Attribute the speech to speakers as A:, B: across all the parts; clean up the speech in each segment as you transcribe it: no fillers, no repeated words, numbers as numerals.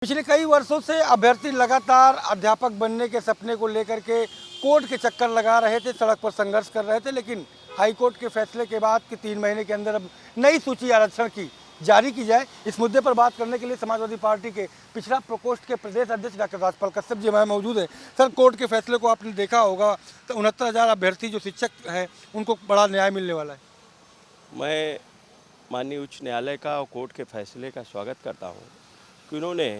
A: पिछले कई वर्षों से अभ्यर्थी लगातार अध्यापक बनने के सपने को लेकर के कोर्ट के चक्कर लगा रहे थे, सड़क पर संघर्ष कर रहे थे। लेकिन हाई कोर्ट के फैसले के बाद कि 3 महीने के अंदर अब नई सूची आरक्षण की जारी की जाए, इस मुद्दे पर बात करने के लिए समाजवादी पार्टी के पिछड़ा प्रकोष्ठ के प्रदेश अध्यक्ष डॉक्टर राजपाल कश्यप जी हमारे मौजूद हैं। सर, कोर्ट के फैसले को आपने देखा होगा तो 69,000 अभ्यर्थी जो शिक्षक हैं उनको बड़ा न्याय मिलने वाला है।
B: मैं माननीय उच्च न्यायालय का और कोर्ट के फैसले का स्वागत करता हूँ कि उन्होंने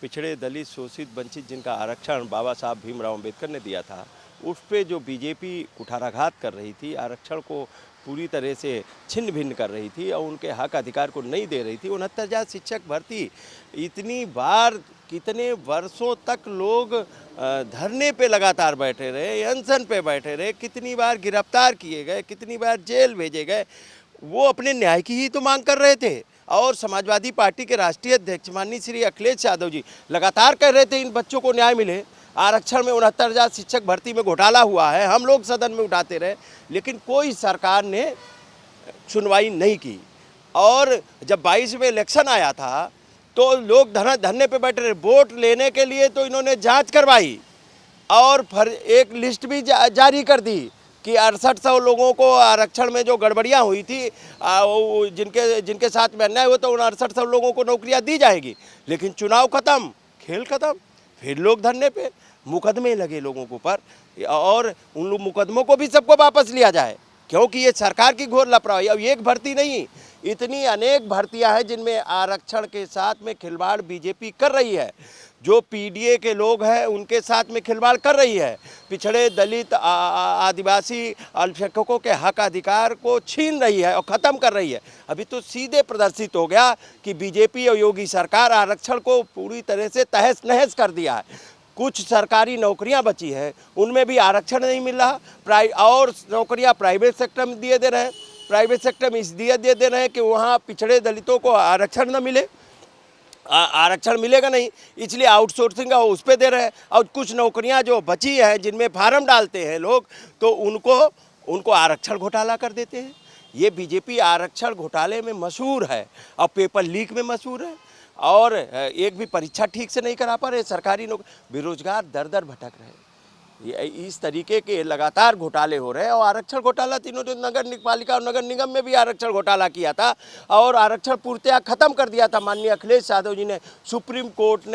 B: पिछड़े, दलित, शोषित, वंचित जिनका आरक्षण बाबा साहब भीमराव अंबेडकर ने दिया था, उस पे जो बीजेपी कुठाराघात कर रही थी, आरक्षण को पूरी तरह से छिन्न भिन्न कर रही थी और उनके हक अधिकार को नहीं दे रही थी। 69,000 शिक्षक भर्ती, इतनी बार कितने वर्षों तक लोग धरने पे लगातार बैठे रहे, अनशन पे बैठे रहे, कितनी बार गिरफ्तार किए गए, कितनी बार जेल भेजे गए, वो अपने न्याय की ही तो मांग कर रहे थे। और समाजवादी पार्टी के राष्ट्रीय अध्यक्ष माननीय श्री अखिलेश यादव जी लगातार कह रहे थे इन बच्चों को न्याय मिले। आरक्षण में 69,000 शिक्षक भर्ती में घोटाला हुआ है, हम लोग सदन में उठाते रहे, लेकिन कोई सरकार ने सुनवाई नहीं की। और जब 22 में इलेक्शन आया था तो लोग धरने पे बैठे रहे, वोट लेने के लिए तो इन्होंने जांच करवाई और फिर एक लिस्ट भी जारी कर दी कि 6800 लोगों को आरक्षण में जो गड़बड़ियाँ हुई थी, जिनके साथ में अन्याय हुआ, तो उन 6800 लोगों को नौकरियां दी जाएगी। लेकिन चुनाव खत्म, खेल खत्म, फिर लोग धरने पे, मुकदमे लगे लोगों के ऊपर और उन मुकदमों को भी सबको वापस लिया जाए, क्योंकि ये सरकार की घोर लापरवाही। अब एक भर्ती नहीं, इतनी अनेक भर्तियां हैं जिनमें आरक्षण के साथ में खिलवाड़ बीजेपी कर रही है। जो पीडीए के लोग हैं उनके साथ में खिलवाड़ कर रही है, पिछड़े, दलित, आदिवासी अल्पसंख्यकों के हक अधिकार को छीन रही है और ख़त्म कर रही है। अभी तो सीधे प्रदर्शित हो गया कि बीजेपी और योगी सरकार आरक्षण को पूरी तरह से तहस नहस कर दिया है। कुछ सरकारी नौकरियां बची है, उनमें भी आरक्षण नहीं मिल रहा, और नौकरियां प्राइवेट सेक्टर में दिए दे रहे हैं। प्राइवेट सेक्टर में इसलिए दे रहे हैं कि वहाँ पिछड़े दलितों को आरक्षण न मिले, आरक्षण मिलेगा नहीं, इसलिए आउटसोर्सिंग का उस पर दे रहे हैं। और कुछ नौकरियां जो बची हैं जिनमें फार्म डालते हैं लोग, तो उनको आरक्षण घोटाला कर देते हैं। ये बीजेपी आरक्षण घोटाले में मशहूर है और पेपर लीक में मशहूर है, और एक भी परीक्षा ठीक से नहीं करा पा रहे। सरकारी बेरोजगार दर दर भटक रहे हैं। इस तरीके के लगातार घोटाले हो रहे हैं। और आरक्षण घोटाला तीनों जो नगर पालिका और नगर निगम में भी आरक्षण घोटाला किया था और आरक्षण पूर्णतया खत्म कर दिया था माननीय अखिलेश यादव जी ने। सुप्रीम कोर्ट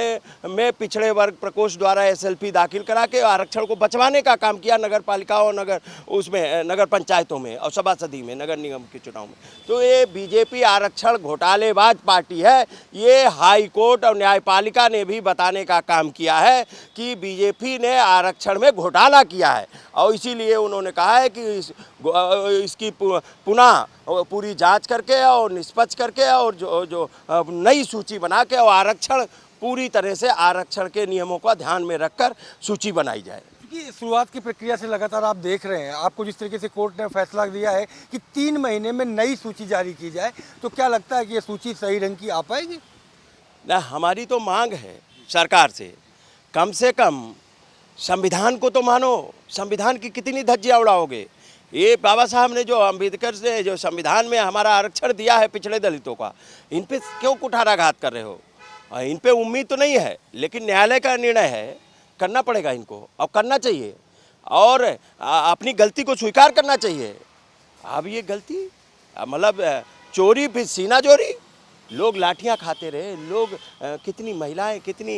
B: में पिछड़े वर्ग प्रकोष्ठ द्वारा एसएलपी दाखिल करा के आरक्षण को बचवाने का काम किया नगर पालिका और नगर पंचायतों में और सभासदी में, नगर निगम के चुनाव में। तो ये बीजेपी आरक्षण घोटालेबाज पार्टी है। ये हाई कोर्ट और न्यायपालिका ने भी बताने का काम किया है कि बीजेपी ने आरक्षण में घोटाला किया है, और इसीलिए उन्होंने कहा है कि इसकी पुनः पूरी जांच करके और निष्पक्ष करके और जो नई सूची बना के और आरक्षण पूरी तरह से आरक्षण के नियमों का ध्यान में रखकर सूची बनाई जाए।
A: कि शुरुआत की प्रक्रिया से लगातार आप देख रहे हैं, आपको जिस तरीके से कोर्ट ने फैसला दिया है कि 3 महीने में नई सूची जारी की जाए, तो क्या लगता है कि ये सूची सही ढंग की आ पाएगी?
B: ना, हमारी तो मांग है सरकार से कम संविधान को तो मानो। संविधान की कितनी धज्जियां उड़ाओगे? ये बाबा साहब ने जो अम्बेडकर ने जो संविधान में हमारा आरक्षण दिया है पिछड़े दलितों का, इन पे क्यों कुठाराघात कर रहे हो? इन पे उम्मीद तो नहीं है, लेकिन न्यायालय का निर्णय है, करना पड़ेगा इनको और करना चाहिए, और अपनी गलती को स्वीकार करना चाहिए। अब ये गलती मतलब चोरी फिर सीना चोरी, लोग लाठियां खाते रहे, लोग कितनी महिलाएं, कितनी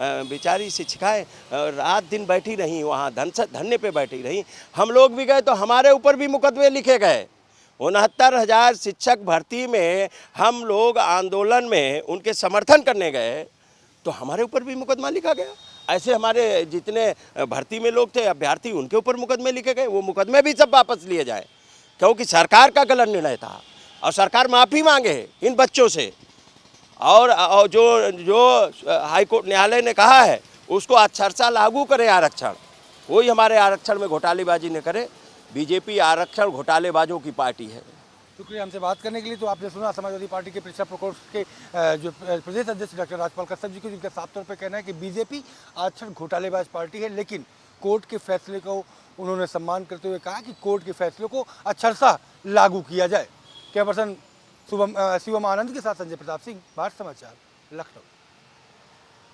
B: बेचारी शिक्षिकाएं रात दिन बैठी रहीं, वहाँ धरने पे बैठी रहीं। हम लोग भी गए तो हमारे ऊपर भी मुकदमे लिखे गए। 69,000 शिक्षक भर्ती में हम लोग आंदोलन में उनके समर्थन करने गए तो हमारे ऊपर भी मुकदमा लिखा गया। ऐसे हमारे जितने भर्ती में लोग थे अभ्यर्थी, उनके ऊपर मुकदमे लिखे गए। वो मुकदमे भी सब वापस लिए जाए, क्योंकि सरकार का गलत निर्णय था और सरकार माफ़ी मांगे इन बच्चों से। और जो हाई कोर्ट न्यायालय ने कहा है उसको अक्षरशः लागू करें आरक्षण। कोई हमारे आरक्षण में घोटालेबाजी न करे। बीजेपी आरक्षण घोटालेबाजों की पार्टी है।
A: शुक्रिया हमसे बात करने के लिए। तो आपने सुना समाजवादी पार्टी के पिछड़ा प्रकोष्ठ के जो प्रदेश अध्यक्ष डॉक्टर राजपाल कश्यप जी को, जिनका साफ तौर पर कहना है कि बीजेपी आरक्षण घोटालेबाज पार्टी है, लेकिन कोर्ट के फैसले को उन्होंने सम्मान करते हुए कहा कि कोर्ट के फैसले को अक्षरशः लागू किया जाए। कैमरा पर्सन शिवम आनंद के साथ संजय प्रताप सिंह, भारत समाचार, लखनऊ।